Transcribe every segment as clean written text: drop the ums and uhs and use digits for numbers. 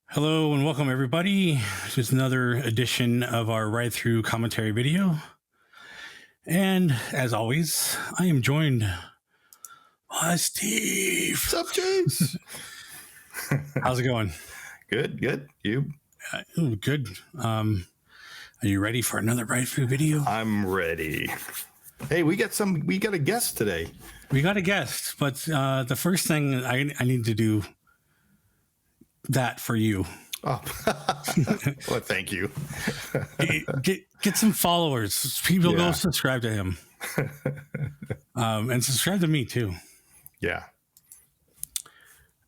Hello and welcome everybody to another edition of our ride through commentary video. And as always, I am joined by Steve. What's up, James? How's it going? Good. You? Good. Are you ready for another ride through video? I'm ready. Hey, we got a guest today. We got a guest, but the first thing I need to do that for you. Oh, well, thank you. get some followers. People go subscribe to him, and subscribe to me too. Yeah.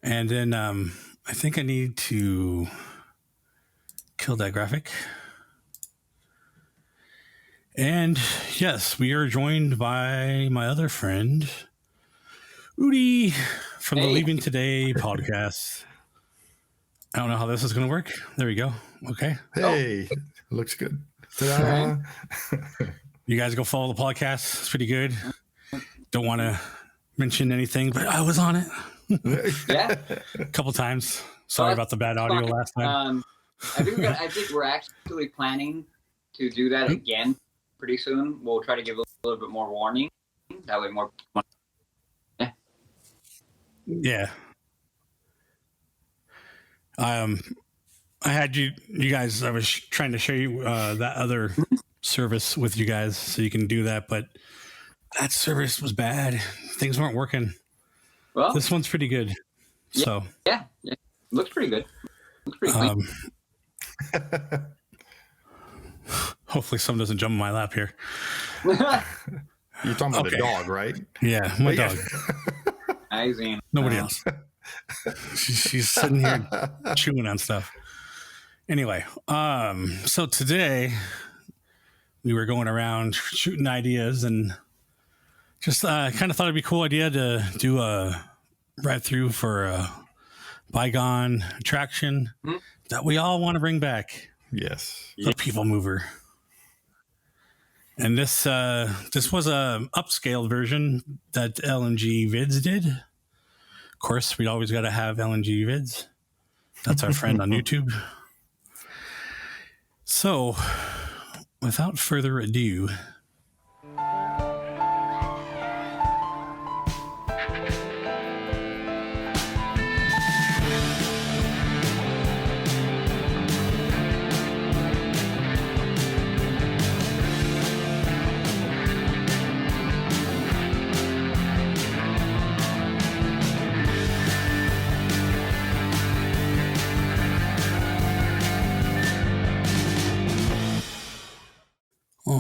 And then I think I need to kill that graphic. And yes, we are joined by my other friend, Udi, from the Leaving Today podcast. I don't know how this is going to work. There we go. Okay. Hey, looks good. Ta-da. You guys go follow the podcast. It's pretty good. Don't want to mention anything, but I was on it. Yeah. A couple times. Sorry about the bad audio last time. I think we're actually planning to do that again pretty soon. We'll try to give a little bit more warning. That way more. Yeah. I had you guys, I was trying to show you that other service with you guys so you can do that, but that service was bad. Things weren't working. Well, this one's pretty good. Yeah, so yeah. Looks pretty good. Looks pretty clean. Hopefully someone doesn't jump in my lap here. You're talking about the dog, right? Yeah, my dog. Nobody else. She's sitting here chewing on stuff. Anyway, so today we were going around shooting ideas and just kind of thought it'd be a cool idea to do a ride through for a bygone attraction that we all want to bring back. Yes, the Peoplemover. And this was a upscaled version that LNG Vids did. Of course, we always got to have LNG Vids. That's our friend on YouTube. So, without further ado,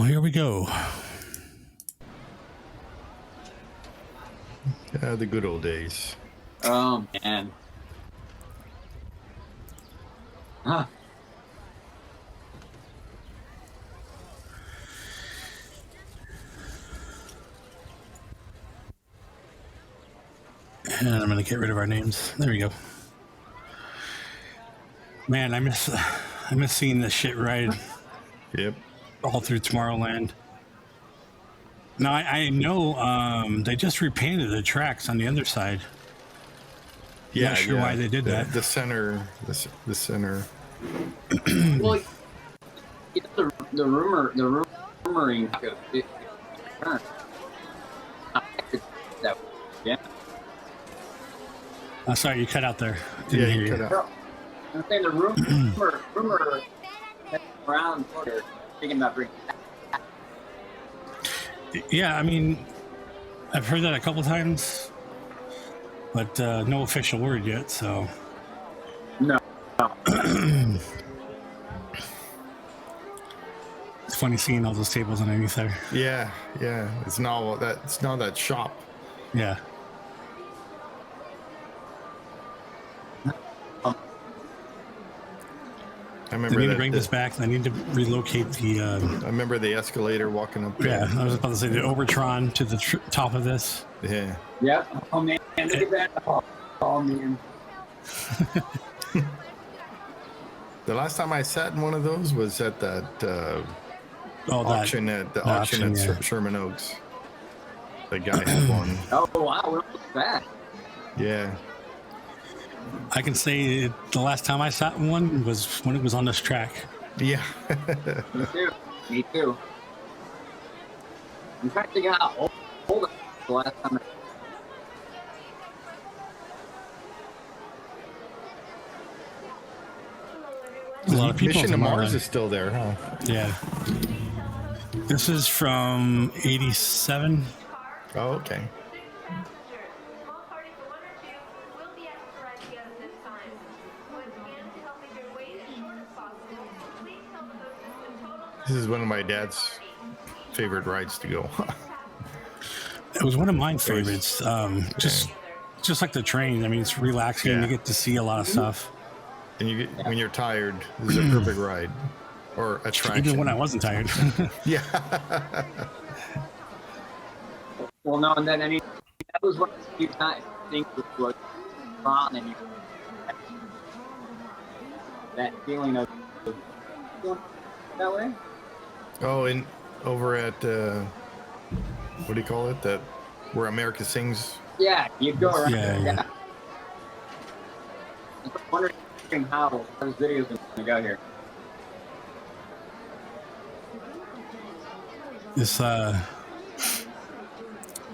here we go. The good old days. Oh, man. Huh. And I'm going to get rid of our names. There we go. Man, I miss seeing this shit ride. Yep. All through Tomorrowland. Now I know they just repainted the tracks on the other side. Yeah, not sure why they did that. The center. Well, the rumoring. Yeah. Sorry, you cut out there. Didn't hear you. Cut out. I'm saying the rumor around here. Thinking about bringing. Yeah, I mean, I've heard that a couple times, but no official word yet. So no. It's funny seeing all those tables underneath there. Yeah. It's now that shop. Yeah. I remember they need to bring this back. They need to relocate the. I remember the escalator walking up. Yeah, I was about to say the Overtron to the top of this. Yeah. Yep. Oh man, look at that. Oh man. The last time I sat in one of those was at that auction at Sherman Oaks. The guy had one. Oh wow, look at that. Yeah. I can say the last time I sat in one was when it was on this track. Yeah. Me too. Me too. I'm trying to figure out how old it was the last time. A lot of people. Mission to Mars is still there, huh? Yeah. This is from 87. Oh, okay. This is one of my dad's favorite rides to go. It was one of my favorites. Just like the train. I mean, it's relaxing. Yeah. You get to see a lot of stuff. And you get, when you're tired, this is a perfect ride or attraction. Even when I wasn't tired. Yeah. Well, no, and then I mean, that was one of the few times things was fun, and you that feeling of that way. Oh, and over at what do you call it? That where America Sings. Yeah, you go around. Yeah. I'm wondering how those videos are going to go here.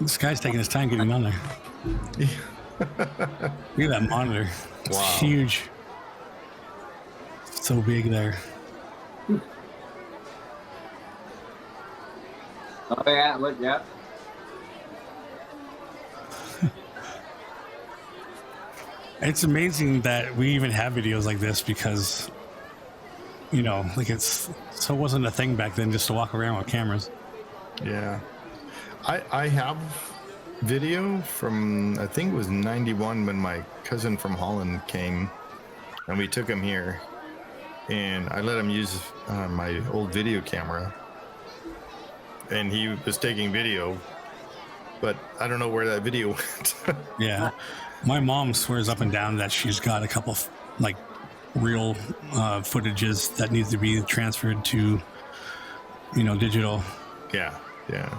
This guy's taking his time getting on there. Look at that monitor. It's Wow. huge. So big there. Oh yeah, look, yeah. It's amazing that we even have videos like this because, you know, like it wasn't a thing back then just to walk around with cameras. Yeah. I have video from, I think it was 91 when my cousin from Holland came and we took him here and I let him use my old video camera and he was taking video, but I don't know where that video went. Yeah. My mom swears up and down that she's got a couple like real footages that needs to be transferred to, you know, digital. Yeah. Yeah.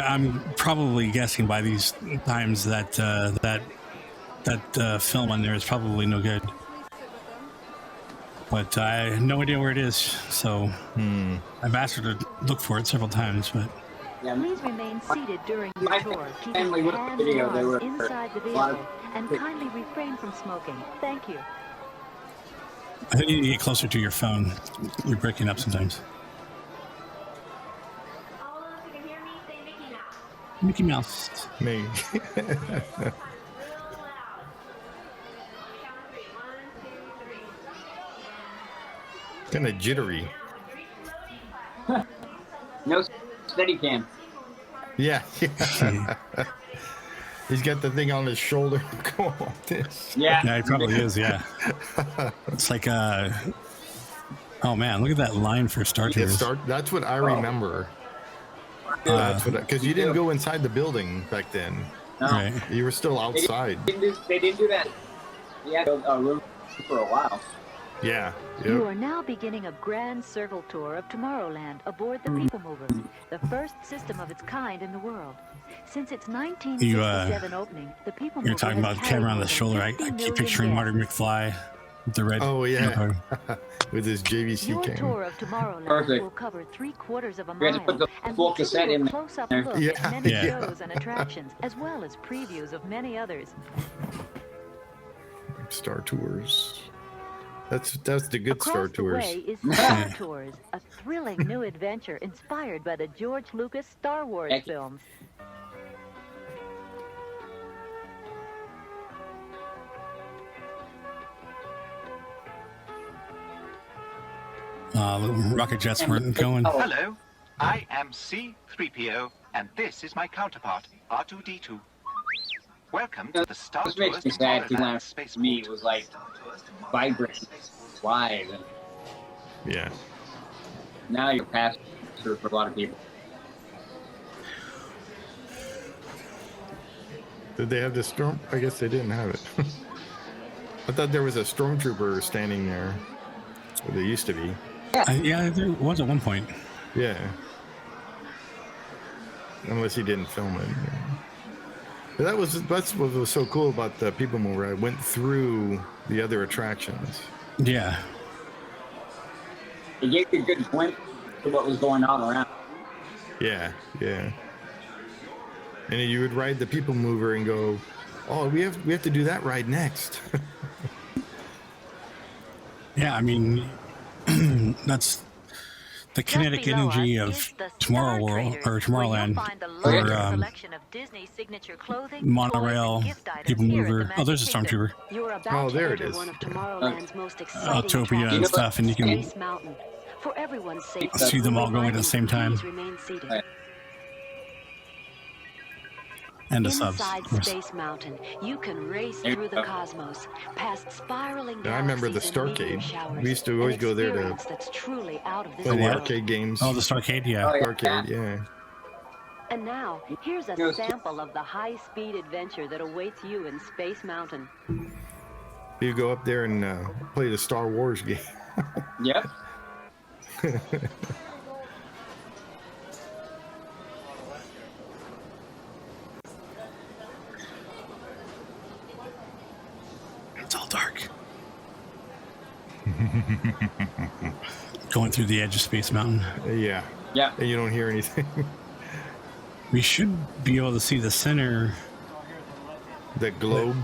I'm probably guessing by these times that that film on there is probably no good. But I have no idea where it is, so I've asked her to look for it several times. But Yeah, Please remain seated during your my tour, keeping family your with the hands video, and they were arms inside the a lot of- vehicle, and kindly refrain from smoking. Thank you. I think you need to get closer to your phone. You're breaking up sometimes. Mickey Mouse. Me. Kind of jittery. no steady cam. Yeah. He's got the thing on his shoulder. Go on this. Yeah. Yeah, it probably is. Yeah. It's like oh man, look at that line for Star Tours. That's what I remember. That's what, because you didn't go inside the building back then. No. Right. You were still outside. They didn't do that. Yeah, a room for a while. Yeah. You Yep. are now beginning a grand circle tour of Tomorrowland aboard the Peoplemover, the first system of its kind in the world. Since its 1967 opening, the Peoplemover You're talking about the camera on the shoulder. I keep picturing Marty McFly with the red. Oh yeah. With his JVC Your cam. tour of Tomorrowland Perfect. will cover 3/4 of a We had to mile put the and full will give cassette you in a there. close-up look Yeah. at many Yeah. shows and attractions, as well as previews of many others. Star Tours. That's the good Across Star the Tours. way is Star Tours, a thrilling new adventure inspired by the George Lucas Star Wars Heck. films. Rocket jets weren't going. Hello, I am C-3PO, and this is my counterpart, R2-D2. Welcome to the Star This Tours makes me sad. He Tomorrowland went Spaceport. to me. It was like vibrant, live, and Yeah. now you're past for a lot of people. Did they have the storm? I guess they didn't have it. I thought there was a stormtrooper standing there. Well, there used to be. Yeah, there was at one point. Yeah. Unless he didn't film it. But that's what was so cool about the Peoplemover. I went through the other attractions. Yeah. It gave you a good glimpse of what was going on around. Yeah, yeah. And you would ride the Peoplemover and go, "Oh, we have to do that ride next." Yeah, I mean, that's the kinetic energy of Tomorrow World or Tomorrowland or Monorail, Peoplemover. Oh, there's a Stormtrooper. Oh, there it is. One of Tomorrowland's most exciting Autopia and stuff, and you can Space Mountain. For everyone's sake, see them all going at the same time. please remain seated. And the subs. Inside Space Mountain, you can race through the cosmos, past spiraling I remember the galaxies and meteor Starcade. showers, We used to always an go there to experience that's truly out of this play the world. arcade games. Oh, the Starcade, yeah. Arcade, yeah. And now, here's a sample of the high-speed adventure that awaits you in Space Mountain. You go up there and play the Star Wars game. Yep. It's all dark. Going through the edge of Space Mountain. Yeah. Yeah. And you don't hear anything. We should be able to see the center. The globe.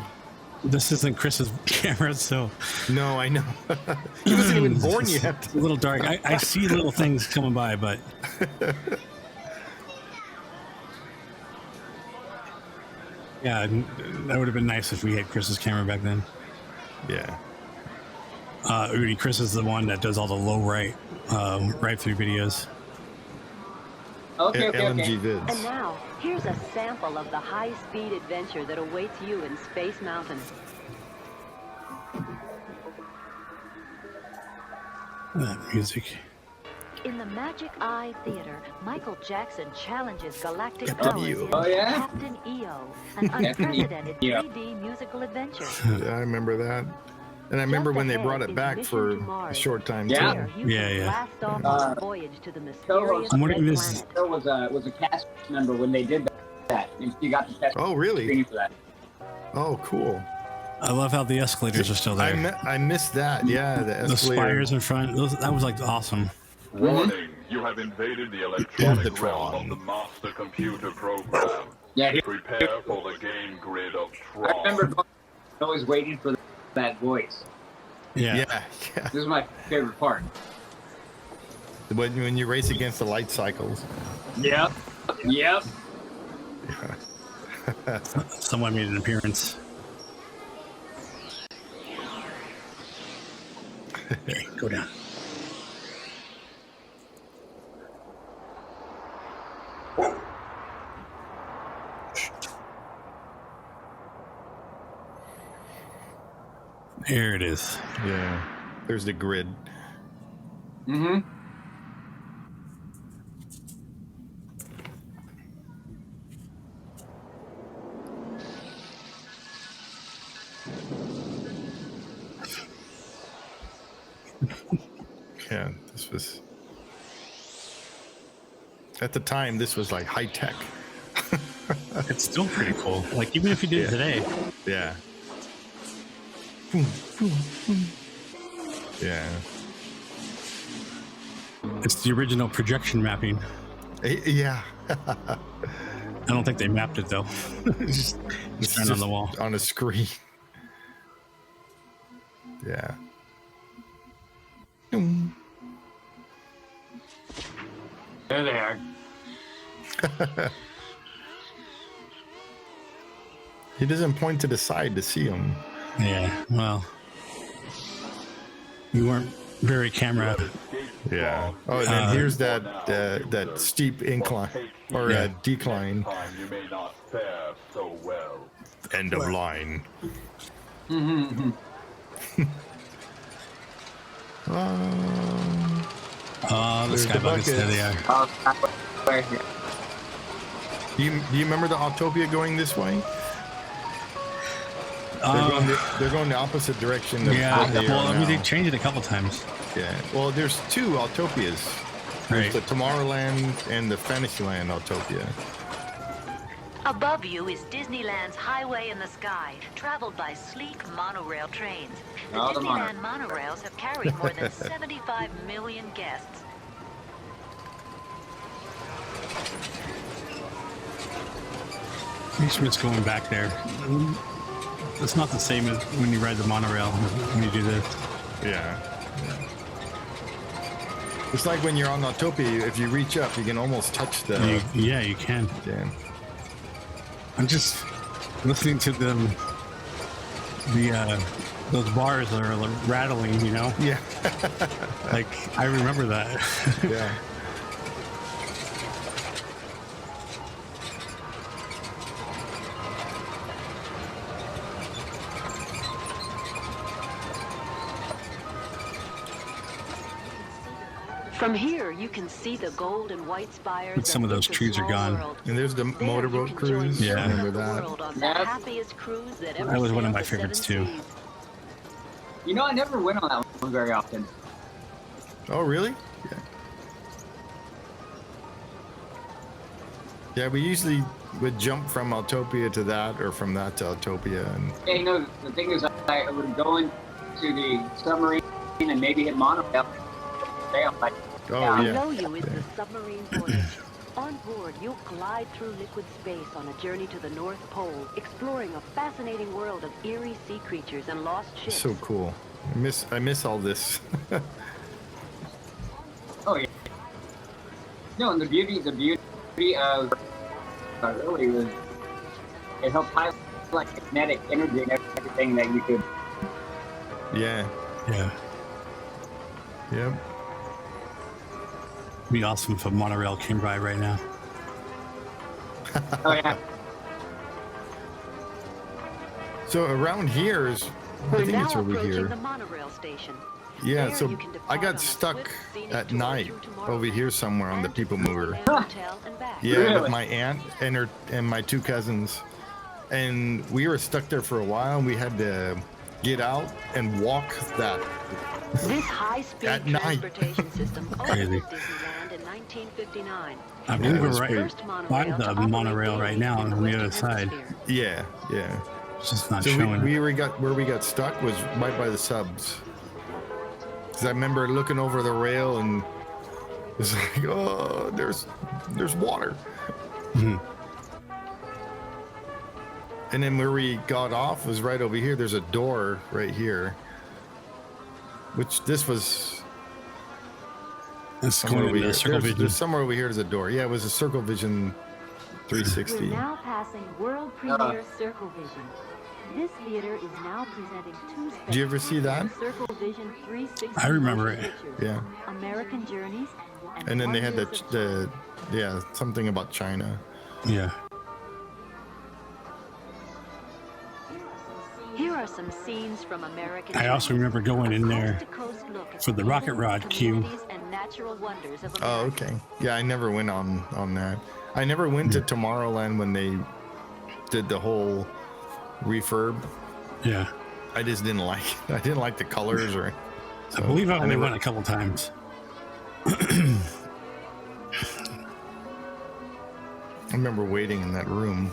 This isn't Chris's camera, so No, I know. He wasn't even born it's yet. a little dark. I see little things coming by, but yeah, that would have been nice if we had Chris's camera back then. Yeah. Rudy, Chris is the one that does all the low right through videos. Okay. LMG And vids. now, here's a sample of the high-speed adventure that awaits you in Space Mountain. That music. In the Magic Eye Theater, Michael Jackson challenges galactic Captain powers EO. in Oh, yeah? Captain EO, an unprecedented 3D musical adventure. I remember that. And I remember when they brought it back for a short time Yeah. too. Here, you Yeah, can yeah. blast off on a voyage to the mysterious I'm red wondering this- planet. There was a cast member when they did that. And you got the test Oh, really? screening for that. Oh, cool. I love how the escalators are still there. I missed that. Yeah, the The escalator. spires in front. That was like awesome. Warning, you have invaded the electronic the realm Tron. of the master computer program. Yeah, he- Prepare for the game grid of I Tron. remember always waiting for that voice. Yeah. Yeah, yeah. This is my favorite part. When you race against the light cycles. Yep. Yep. Someone made an appearance. Okay, go down. There it is. Yeah. There's the grid. Mm-hmm. Yeah, this was at the time. This was like high tech. It's still pretty cool. Like even if you did it today. Yeah. Yeah. It's the original projection mapping. Yeah. I don't think they mapped it though. just It's turned on the wall. on a screen. Yeah. There they are. He doesn't point to the side to see him. Yeah. Well, you weren't very camera. Yeah. Oh, and then here's that steep incline or Yeah. decline. Time you may not fare so well. End of line. Oh, the There's sky the buckets. There they buckets. are. Right here. Do you remember the Autopia going this way? They're going the opposite direction. Of Yeah. what they are Well, I mean, they now. changed it a couple times. Yeah. Well, there's two Autopias. Right. There's the Tomorrowland and the Fantasyland Autopia. Above you is Disneyland's Highway in the Sky, traveled by sleek monorail trains. The Oh, the Disneyland monorails have carried more than 75 million guests. You just miss going back there. It's not the same as when you ride the monorail when you do this. Yeah. It's like when you're on Autopia, if you reach up, you can almost touch the... Yeah, you can. Yeah. I'm just listening to them. Those bars are rattling, you know? Yeah. Like, I remember that. Yeah. From here, you can see the gold and white spires. But some of those trees are gone. And there's the motorboat cruise. Yeah. I remember that. That was one of my favorites, too. You know, I never went on that one very often. Oh, really? Yeah. Yeah, we usually would jump from Autopia to that, or from that to Autopia. And Yeah, you know, the thing is, I would go into the submarine and maybe hit Monorail. Like, oh, yeah. Below you is the Submarine Voyage. On board, you'll glide through liquid space on a journey to the North Pole, exploring a fascinating world of eerie sea creatures and lost ships. So cool. I miss all this. oh yeah. No, and the beauty of really was it helped highlight like kinetic energy and everything that you could. Yeah. Yeah. Yep. It'd be awesome if a monorail came by right now. Oh yeah. So around here is, I think it's over here. The monorail station. Yeah, There so you can depart I on got a stuck swift scenic at tour night through Tomorrowland over here somewhere on the and to Peoplemover. Tomorrowland Hotel and back. Yeah, Really? with my aunt and my two cousins. And we were stuck there for a while, and we had to get out and walk that. This high-speed At night. transportation system opened Crazy. at Disneyland in 1959. I believe Yeah, we're that's right First by monorail to the operate monorail daily right now in the on the other Western side. Hemisphere. Yeah, yeah. It's just not So showing. we where we got stuck was right by the subs. Because I remember looking over the rail and it's like, oh, there's water. Mhm. And then where we got off was right over here. There's a door right here. Which this was It's somewhere going over into here. Circle There's Vision. somewhere over here. There's a door. Yeah, it was a Circle Vision 360. We're now passing world premiere Circle Vision. This theater is now presenting two Did you ever see that? Circle Vision 360 I remember motion it. pictures, Yeah. American Journeys, And then they had Wonders of China. yeah, something about China. Yeah. Here are some scenes from American I also Journeys, remember going in a there coast-to-coast look at for the rocket people, rod queue. communities, and natural wonders of Oh, America. okay. Yeah, I never went on that. I never went to Tomorrowland when they did the whole refurb. Yeah. I just didn't like it. I didn't like the colors or. I believe I only never- went a couple times. I remember waiting in that room.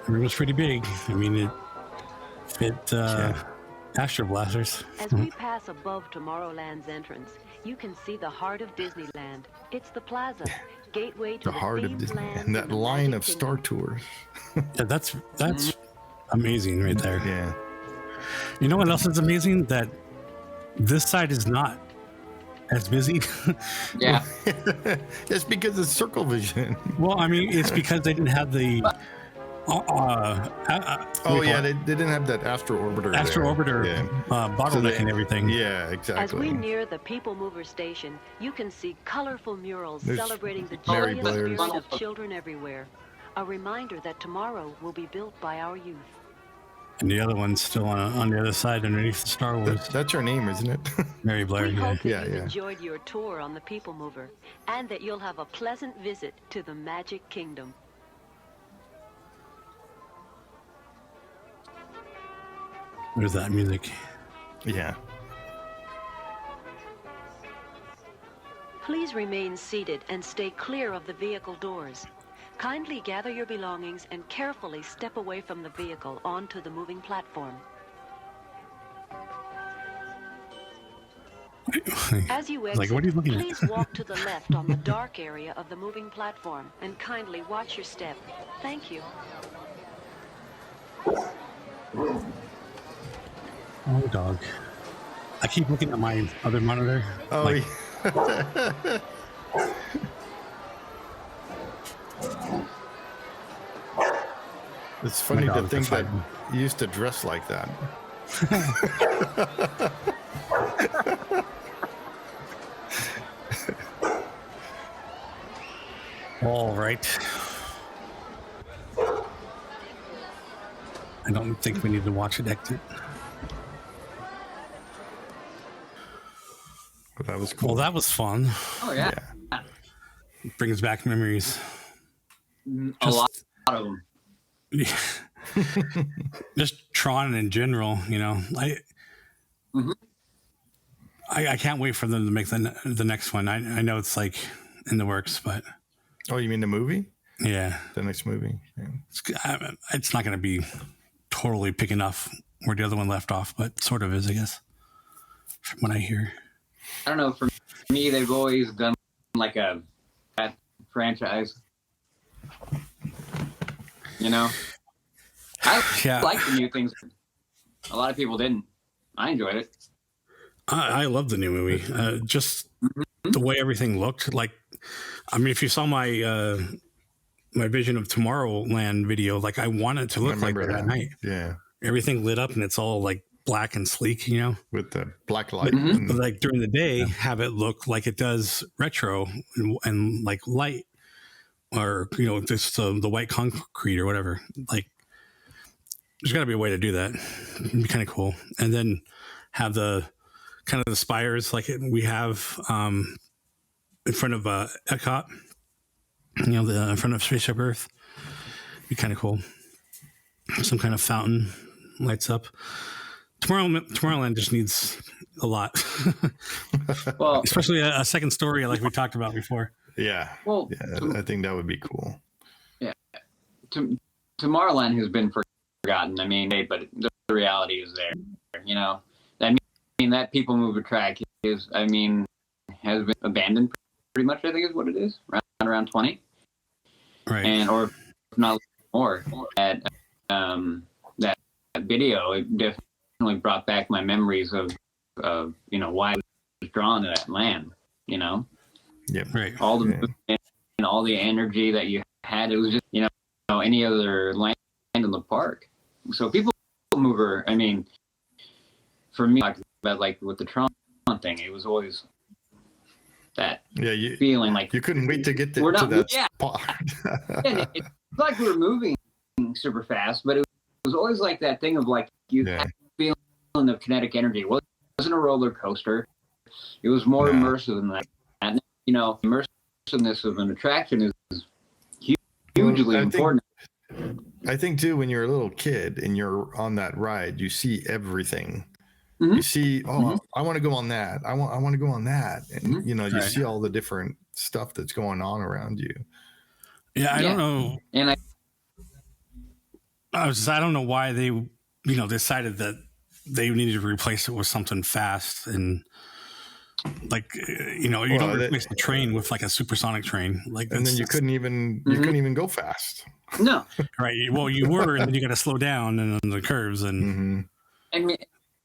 It was pretty big. I mean, it fit Astro Blasters. As we pass above Tomorrowland's entrance, you can see the heart of Disneyland. It's the plaza, gateway to The heart of themed Disney lands and that in the line Magic of Star Kingdom. Tours. Yeah, that's amazing right there. Yeah. You know what else is amazing? That this side is not as busy. Yeah. It's because it's Circle Vision. Well, I mean, it's because they didn't have the Oh yeah, they didn't have that Astro Orbiter. Astro there. Orbiter Yeah. bottleneck and everything. Yeah, As exactly. we near the Peoplemover station, you can see colorful murals There's celebrating the Mary joyous Blair's. spirit of children everywhere. A reminder that tomorrow will be built by our youth. And the other one's still on the other side underneath the Star Wars. That's her name, isn't it? Mary Blair. We Yeah. hope that Yeah, you've yeah. enjoyed your tour on the Peoplemover and that you'll have a pleasant visit to the Magic Kingdom. There's that music. Yeah. Please remain seated and stay clear of the vehicle doors. Kindly gather your belongings and carefully step away from the vehicle onto the moving platform. As you exit, Like, what are you looking please at? walk to the left on the dark area of the moving platform and kindly watch your step. Thank you. Oh, dog. I keep looking at my other monitor. Oh, like, yeah. It's funny to think that you used to dress like that. all right. I don't think we need to watch it exit. But that was cool. Well, that was fun. Oh yeah, It brings back memories. a lot of them. Yeah. Just Tron in general, you know. I can't wait for them to make the next one. I know it's like in the works, but Oh, you mean the movie? yeah, The next movie? Yeah. it's not going to be totally picking up where the other one left off, but sort of is, I guess, from what I hear. I don't know. For me, they've always done like a franchise. You know, I like the new things. A lot of people didn't. I enjoyed it. I love the new movie. Just the way everything looked. Like, I mean, if you saw my my Vision of Tomorrowland video, like I wanted to look like that night. Yeah, everything lit up and it's all like black and sleek, you know, with the black light. But like during the day, have it look like it does retro and like light, or you know, just the white concrete or whatever. Like, there's got to be a way to do that. It'd be kind of cool. And then have the kind of the spires like we have in front of Epcot, you know, in front of Spaceship Earth. Be kind of cool. Some kind of fountain lights up. Tomorrowland just needs a lot. Well, especially a second story like we talked about before. Yeah. Well, yeah, I think that would be cool. Yeah. Tomorrowland has been forgotten. I mean, but the reality is there. You know, I mean that Peoplemover track is, I mean, has been abandoned pretty much. I think is what it is. Around 20. Right. And or if not more. That that video, it definitely brought back my memories of you know, why I was drawn to that land. You know. Yeah. Right. All the movement and all the energy that you had. It was just, you know, any other land in the park. So Peoplemover, I mean, for me, like with the Tron thing, it was always that feeling like you couldn't wait to get to that spot. And it's like we were moving super fast, but it was always like that thing of like you had the feeling of kinetic energy. It wasn't a roller coaster. It was more immersive than that. And, you know, immersiveness of an attraction is hugely important. I think too, when you're a little kid and you're on that ride, you see everything. You see, I want to go on that. I want to go on that, and you know, you see all the different stuff that's going on around you. Yeah, I don't know, and I don't know why they, you know, decided that they needed to replace it with something fast and. Like, you know, you don't replace the train with like a supersonic train, like, and then you couldn't even go fast. No, right? Well, you were, and then you got to slow down and on the curves, and I mean,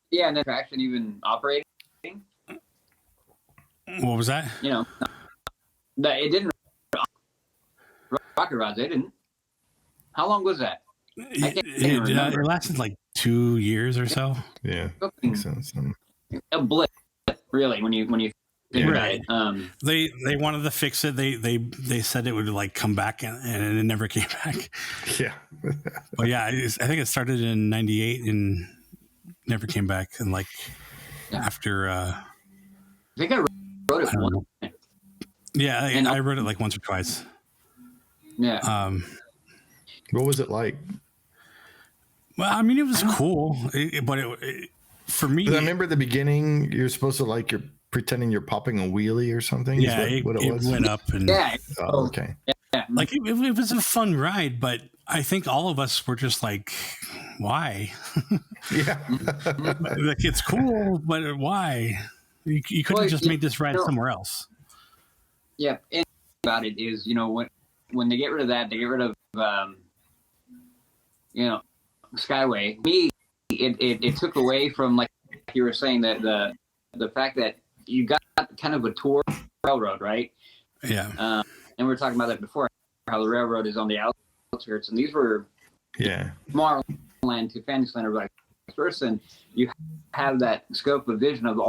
yeah, and the attraction even operating. What was that? You know, that it didn't. Rocket rods, they didn't. How long was that? It lasted like 2 years or so. Yeah, makes sense. A blip. Really, when you think about it, they wanted to fix it. They said it would like come back, and it never came back. Yeah, but yeah, I think it started in '98 and never came back. And like after, I think I wrote it once. Yeah, I wrote it like once or twice. Yeah. What was it like? Well, I mean, it was cool, but for me, I remember at the beginning, you're supposed to like your pretending you're popping a wheelie or something? Yeah, it went up. And Oh, okay. Yeah. Like, it was a fun ride, but I think all of us were just like, why? Yeah. Like, it's cool, but why? You could have just made this ride somewhere else. Yeah, and about it is, when they get rid of that, they get rid of, Skyway. Me, it took away from, like you were saying, that the fact that you got kind of a tour railroad, right? Yeah. And we were talking about that before, how the railroad is on the outskirts, and these were Tomorrowland to Fantasyland or vice versa, and you have that scope of vision of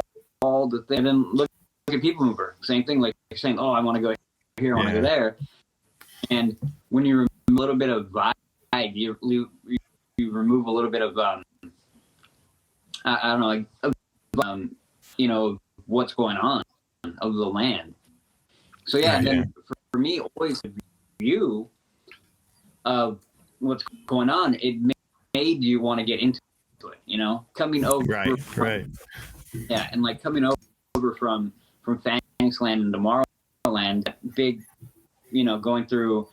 all the things. And then look at Peoplemover, same thing, like saying, "Oh, I want to go here, I want to go there," and when you remove a little bit of vibe, you remove a little bit of I don't know, what's going on of the land. So and then for me, always the view of what's going on, it made you want to get into it, coming over. Right. Yeah, and like coming over from Fantasyland and Tomorrowland, that big, going through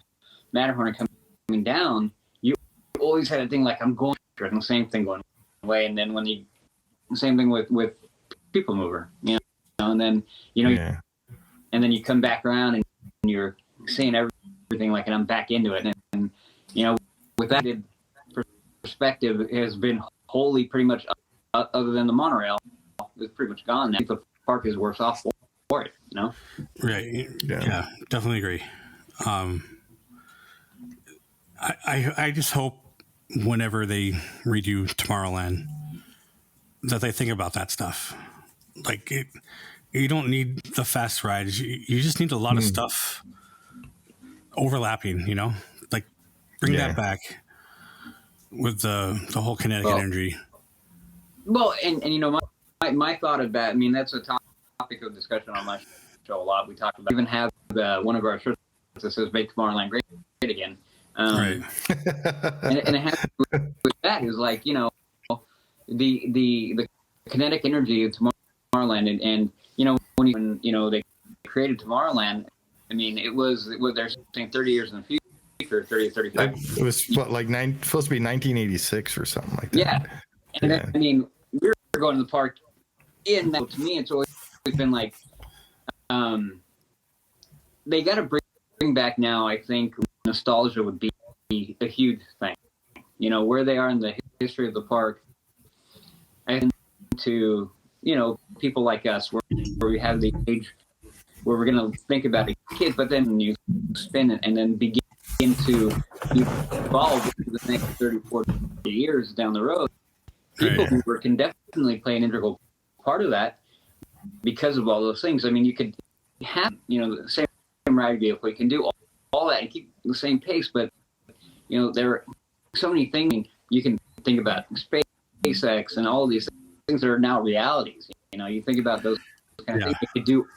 Matterhorn and coming down, you always had a thing like, I'm going through it, and the same thing going away, and then same thing with Peoplemover, and then and then you come back around and you're seeing everything like, and I'm back into it, and with that perspective has been wholly pretty much, other than the monorail, it's pretty much gone now. The park is worse off for it, Right. Yeah, definitely agree. I just hope whenever they redo Tomorrowland that they think about that stuff. Like, you don't need the fast rides. You just need a lot of stuff overlapping, like bring that back with the whole kinetic energy. Well, and my thought of that, I mean, that's a topic of discussion on my show a lot. We talk about, even have one of our shirts that says "Make Tomorrowland Great Again." Right. and it has to do with that is like, the kinetic energy of Tomorrowland, and when they created Tomorrowland, I mean, it was they're saying 30 years in the future, 30, 35. It was supposed to be 1986 or something like that. Yeah. And then, I mean, we were going to the park in that. To me, it's always been like, they got to bring back now, I think, nostalgia would be a huge thing. Where they are in the history of the park. I think to, people like us, where we have the age where we're going to think about a kid, but then you spin it and then begin to evolve into the next 30, 40 years down the road. Peoplemover can definitely play an integral part of that because of all those things. I mean, you could have, the same ride vehicle. You can do all that and keep the same pace, but, there are so many things you can think about. SpaceX and all these things that are now realities. You think about those kind of things. You could do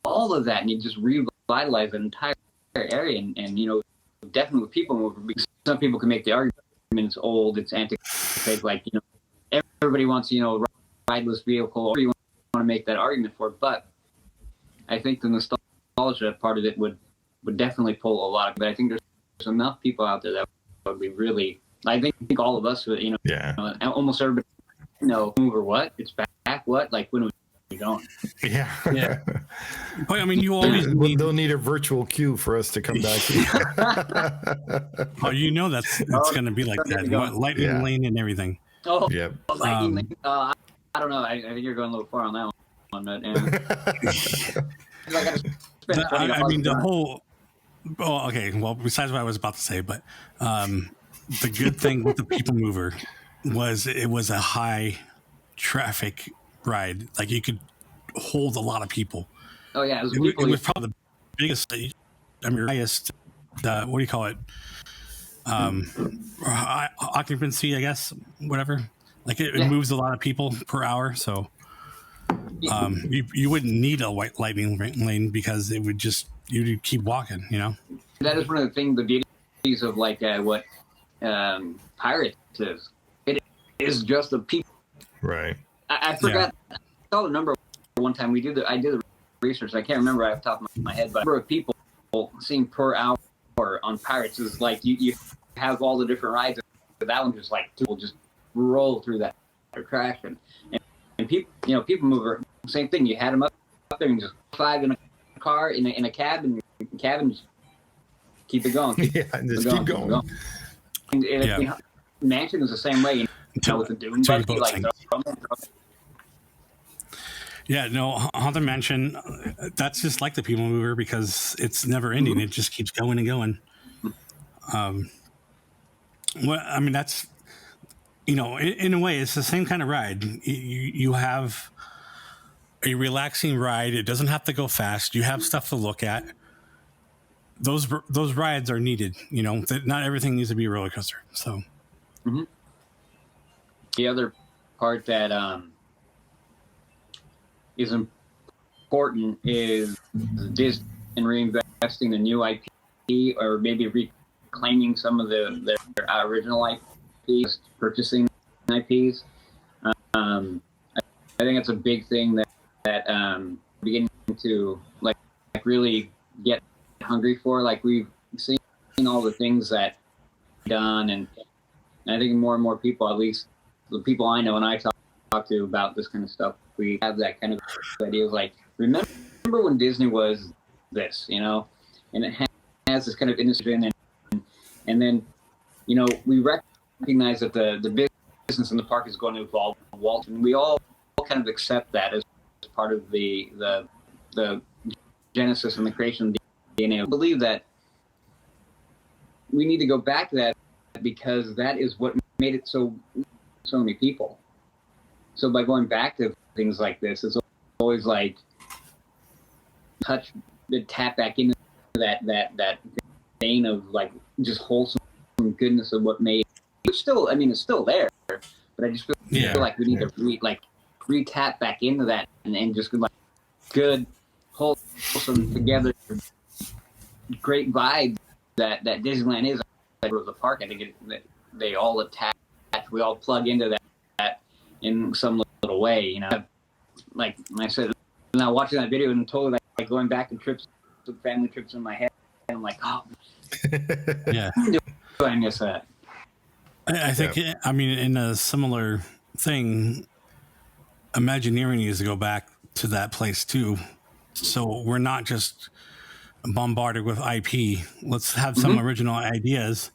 all of that and you just revitalize an entire area. And definitely with Peoplemover, because some people can make the argument it's old, it's antiquated, like, everybody wants, a rideless vehicle, or you want to make that argument for it. But I think the nostalgia part of it would definitely pull a lot of it. But I think there's enough people out there that would be really, I think all of us would, almost everybody, Mover, what? It's back, what? Like, when are we going? Yeah. But I mean, you always they'll need a virtual queue for us to come back here. Oh, it's going to be like that. Lightning lane and everything. Oh, yeah. Lightning lane. I don't know. I think you're going a little far on that one. But, I mean, the whole. Oh, okay. Well, besides what I was about to say, but the good thing with the Peoplemover was it was a high traffic ride. Like, you could hold a lot of people. Oh yeah, it was probably the biggest. Highest. What do you call it? Occupancy, I guess. Whatever. Like, it moves a lot of people per hour, so you wouldn't need a white lightning lane because it would just you'd keep walking. That is one of the things, the beauties of like what Pirates is. It is just the people. Right. I forgot. I saw the number one time I did the research. I can't remember off the top of my head, but the number of people seeing per hour on Pirates is like you have all the different rides, but that one just like will just roll through that attraction. And people, Peoplemover, same thing. You had them up there and just 5 in a car in a cabin, just keep it going. Keep going. And Mansion is the same way. With the Dune buggy, like yeah, no, Haunted Mansion, that's just like the Peoplemover because it's never ending. It just keeps going and going. Well, I mean, that's, in a way, it's the same kind of ride. You have a relaxing ride. It doesn't have to go fast. You have stuff to look at. Those rides are needed. Not everything needs to be a roller coaster. So. Mm-hmm. The other part that is important is Disney and reinvesting the new IP, or maybe reclaiming some of their original IPs, purchasing IPs. I think that's a big thing that beginning to like really get hungry for. Like we've seen all the things that done, and I think more and more people, at least the people I know and I talk to about this kind of stuff, we have that kind of idea of like, remember when Disney was this, and it has this kind of industry in it, and then, we recognize that the business in the park is going to evolve, and we all kind of accept that as part of the genesis and the creation of DNA. I believe that we need to go back to that because that is what made it so many people. So by going back to things like this, it's always like tap back into that vein of like just wholesome goodness of what made. It's still there, but I just feel like we need to re-tap back into that and just like good, wholesome, together, great vibe that Disneyland is. Like the park, I think they all attach. We all plug into that in some little way, Like I said, now watching that video and totally like going back to family trips in my head, and I'm like, oh, yeah, I miss that. I think, I mean, in a similar thing, Imagineering needs to go back to that place too. So we're not just bombarded with IP. Let's have some original ideas.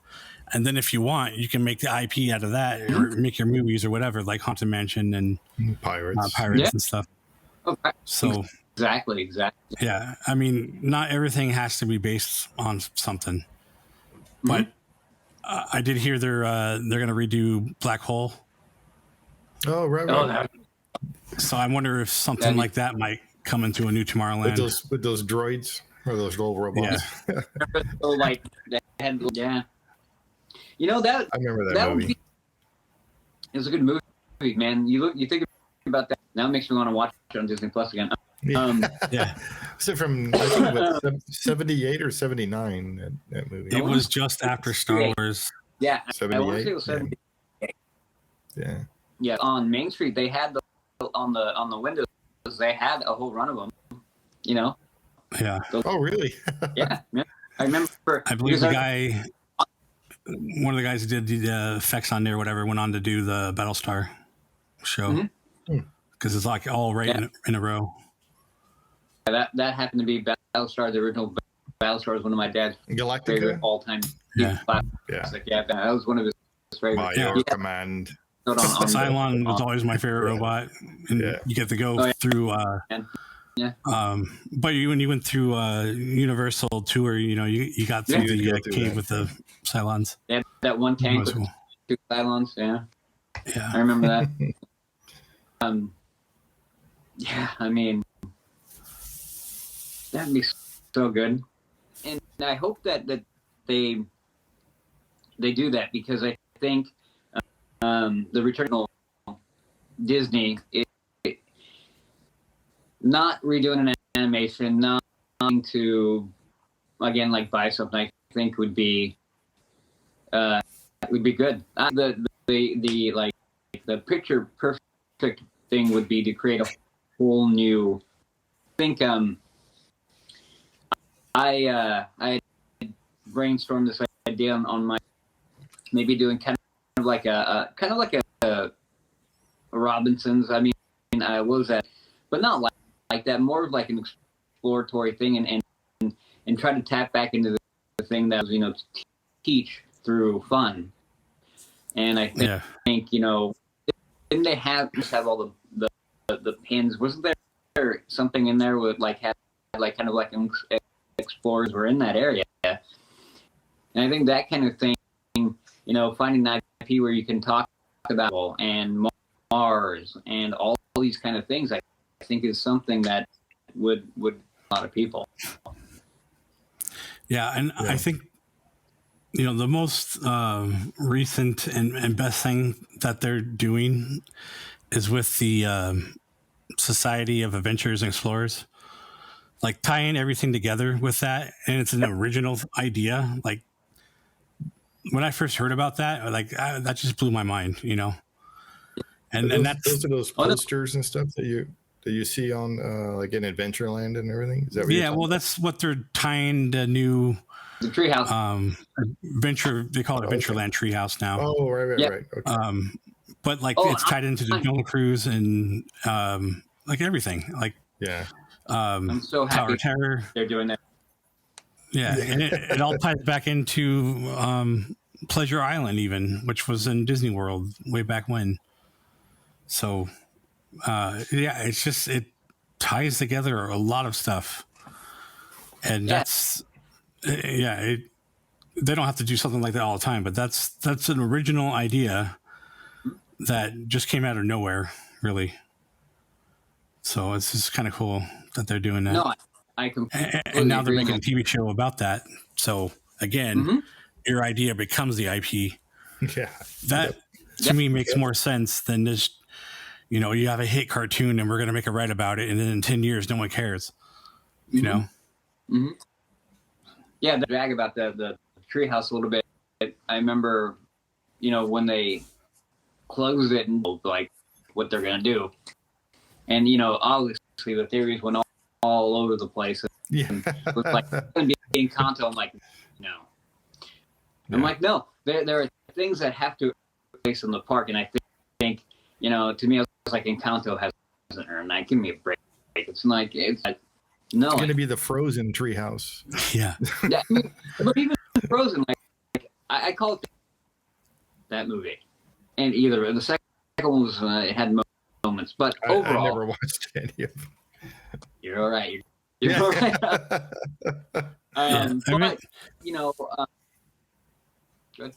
And then if you want, you can make the IP out of that or make your movies or whatever, like Haunted Mansion and Pirates and stuff. Okay. So exactly. Yeah. I mean, not everything has to be based on something, but I did hear they're going to redo Black Hole. Oh, right. So I wonder if something like that might come into a new Tomorrowland. With those droids or those little robots. Yeah. So like that had, that I remember that movie. It was a good movie, man. You think about that now, it makes me want to watch it on Disney Plus again. Yeah. Was it from, I think it was 78 or 79, that movie? It was just after Star Wars. Yeah. 78? I want to say it was 78. Yeah. Yeah. On Main Street, they had on the windows, they had a whole run of them, Yeah. Oh, really? Yeah. I remember. I believe one of the guys who did the effects on there, whatever, went on to do the Battlestar show because it's like all in a row. Yeah, that happened to be Battlestar. The original Battlestar was one of my dad's favorite all-time. Yeah. Yeah, that was one of his favorite. By your command. Cylon was always my favorite robot, and you get to go through. But when you went through Universal tour, you got through the cave with the Cylons. Yeah, that one tank with 2 Cylons. Yeah, I remember that. I mean, that'd be so good, and I hope that they do that because I think the return of Disney is not redoing an animation, not to again like buy something. I think would be good. The picture perfect thing would be to create a whole new. I think I brainstormed this idea on my maybe doing kind of like a Robinsons. I mean, I was that, but not like that. More of like an exploratory thing, and try to tap back into the thing that was, to teach through fun. And I think didn't they have all the pins? Wasn't there something in there with had kind of like explorers were in that area? And I think that kind of thing, finding that IP where you can talk about and Mars and all these kind of things, I think is something that would a lot of people. Yeah, and I think the most recent and best thing that they're doing is with the Society of Adventurers and Explorers, like tying everything together with that, and it's an original idea. Like when I first heard about that, that just blew my mind, And that's those are those posters and stuff that you see on like in Adventureland and everything. Is that what that's what they're tying the new. The treehouse. They call it Adventureland Treehouse now. Oh, right. Okay. But it's tied into the Jungle Cruise and everything. I'm so happy Tower Terror. They're doing that. Yeah, and it all ties back into Pleasure Island, even, which was in Disney World way back when. So, it's just it ties together a lot of stuff, and that's. They don't have to do something like that all the time, but that's an original idea that just came out of nowhere, really. So it's just kind of cool that they're doing that. No, I completely and now they're agree making a TV show about that. So again, your idea becomes the IP. Yeah, that to me makes more sense than just you have a hit cartoon and we're going to make a write about it, and then in 10 years no one cares. Yeah, the drag about the treehouse a little bit. I remember, when they closed it and what they're gonna do, and obviously the theories went all over the place. Yeah, it was gonna be in Encanto. I'm like, no. I'm like, no. There are things that have to take place in the park, and I think to me, I was like, Encanto hasn't earned that. Give me a break. It's like no, it's going to be the Frozen treehouse. Yeah. Yeah, but even Frozen, I call it that movie. And either the second one was it had moments, but overall, I never watched any of them. You're all right. You're all right. But good.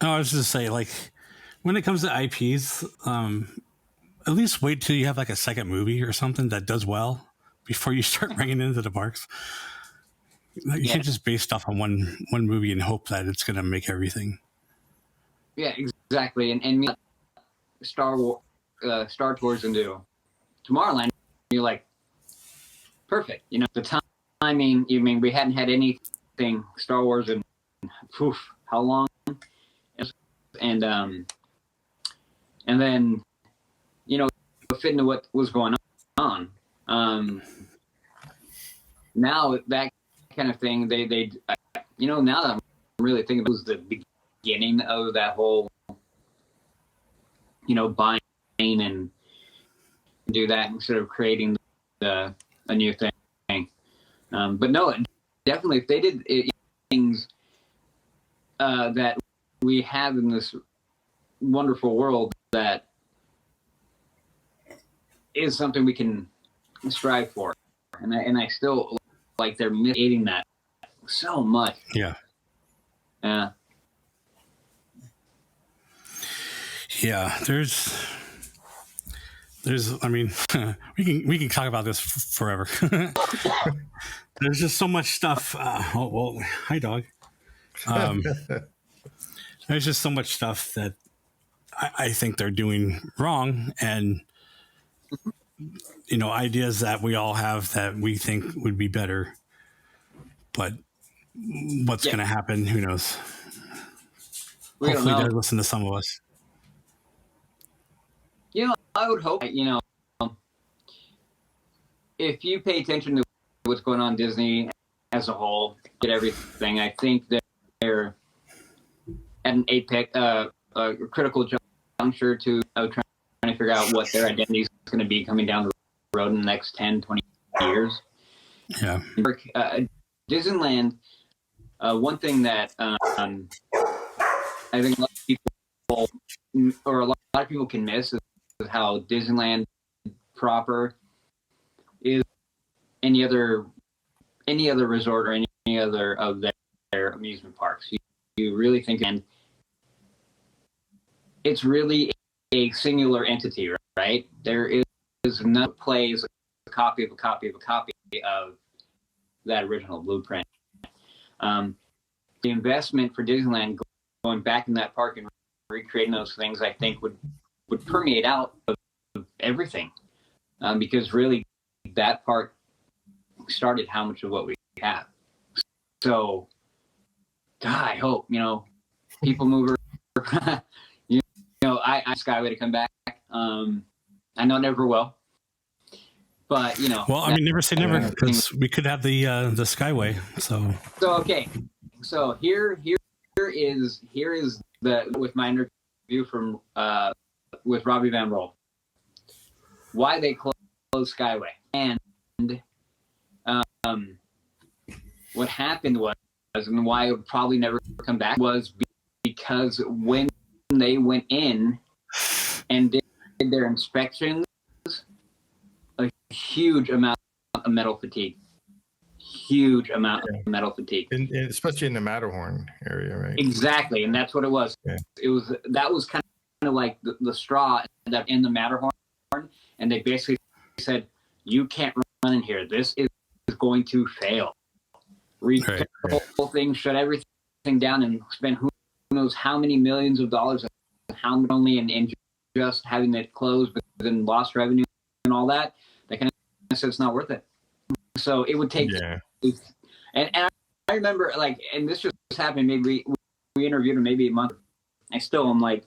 I was just say, when it comes to IPs, at least wait till you have a second movie or something that does well before you start bringing it into the parks. You can't just base stuff on one movie and hope that it's going to make everything. Yeah, exactly. And Star Tours into Tomorrowland, you're like, perfect. The timing. We hadn't had anything Star Wars in how long? And then fit into what was going on. Now that kind of thing, they now that I'm really thinking, it was the beginning of that whole, buying and do that instead of creating a new thing. But no, definitely, if they did things that we have in this wonderful world, that is something we can strive for, and I still they're mitigating that so much. Yeah. There's I mean, we can talk about this forever. There's just so much stuff. Hi dog. There's just so much stuff that I think they're doing wrong, and ideas that we all have that we think would be better, but what's going to happen, who knows? Hopefully they'll listen to some of us. I would hope, if you pay attention to what's going on in Disney as a whole, get everything, I think that they're at an apex, a critical juncture to trying to figure out what their identity is going to be coming down the road in the next 10, 20 years. Yeah. Disneyland, one thing that I think a lot of people, or a lot of people can miss, is how Disneyland proper is any other resort or any other of their amusement parks. You really think, and it's really a singular entity, right? There is no plays a copy of a copy of a copy of that original blueprint. The investment for Disneyland going back in that park and recreating those things, I think would permeate out of everything, because really that park started how much of what we have. So, God, I hope, Peoplemover, I Skyway to come back. I know it never will, but Well, I mean, never say never, because we could have the Skyway. So okay. So here is the with my interview from with Robbie Van Roll, why they closed Skyway, and what happened was, and why it would probably never come back, was because when they went in and did their inspections, a huge amount of metal fatigue. Huge amount of metal fatigue, especially in the Matterhorn area, right? Exactly, and that's what it was. Yeah. That was kind of like the straw that in the Matterhorn, and they basically said, "You can't run in here. This is going to fail." Reset the whole thing, shut everything down, and spend who knows how many millions of dollars, how only in just having it closed, but then lost revenue and all that. They kind of said it's not worth it. So it would take. Yeah. And I remember, and this just happened, maybe we interviewed him maybe a month. I still am like,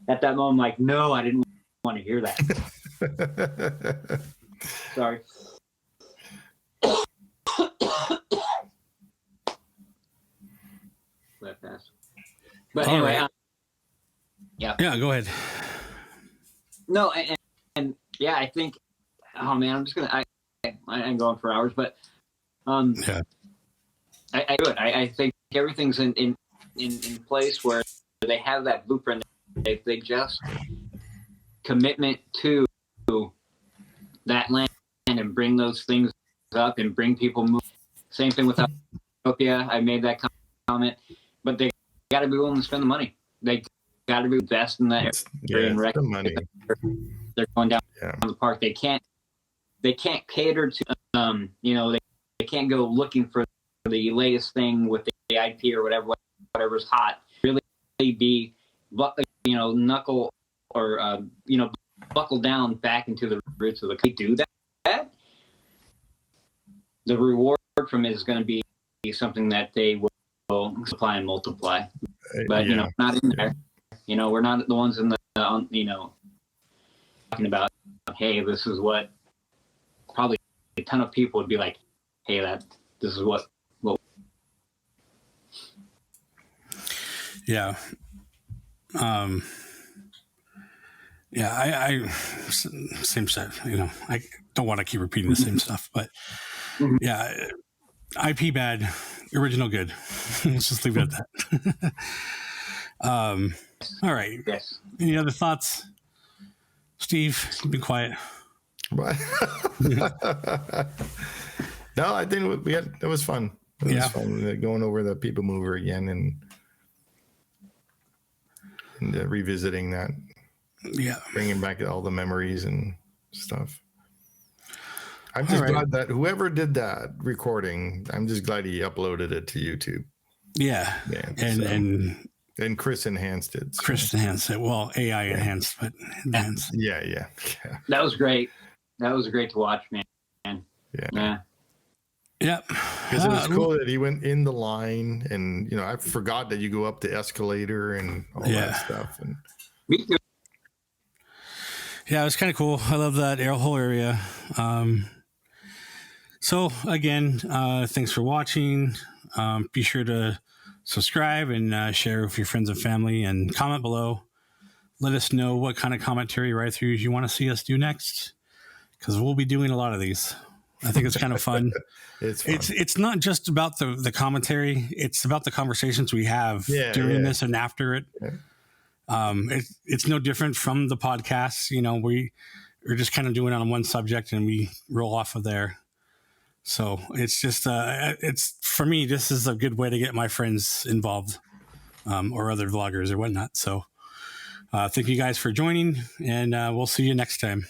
at that moment, I'm like, no, I didn't want to hear that. Sorry. That fast. But all anyway, right. Yeah, go ahead. No, and yeah, I think, oh man, I'm just gonna, I'm going for hours, but yeah. I do it. I think everything's in place where they have that blueprint. If they just commitment to that land and bring those things up and bring people move. Same thing with Autopia. I made that comment, but they got to be willing to spend the money. They got to be best in that area. Yeah, the money. They're going down the park. They can't cater to they can't go looking for the latest thing with the IP or whatever's hot. Really be knuckle or buckle down back into the roots of the country. Do that. The reward from it is going to be something that they will supply and multiply. But not in there. We're not the ones in the talking about, hey, this is what probably a ton of people would be like, hey, this is what. Yeah. I same stuff. I don't want to keep repeating the same stuff, but yeah, IP bad, original good. Let's just leave it at that. All right. Yes. Any other thoughts, Steve? Be quiet. What? No, I think it was fun. It was fun going over the Peoplemover again and revisiting that. Yeah, bringing back all the memories and stuff. I'm just glad that whoever did that recording, I'm just glad he uploaded it to YouTube. Yeah, and Chris enhanced it. So. Chris enhanced it. Well, AI enhanced, but enhanced. Yeah. That was great. That was great to watch, man. Yeah. Yep. Because it was cool that he went in the line, and I forgot that you go up the escalator and all that stuff. And me too. Yeah, it was kind of cool. I love that whole area. So again, thanks for watching. Be sure to subscribe and share with your friends and family, and comment below. Let us know what kind of commentary ride-throughs you want to see us do next, because we'll be doing a lot of these. I think it's kind of fun. It's not just about the commentary. It's about the conversations we have during this and after it. It's no different from the podcasts. You know, we're just kind of doing it on one subject and we roll off of there. So it's just, it's for me, this is a good way to get my friends involved, or other vloggers or whatnot. So thank you guys for joining, and we'll see you next time.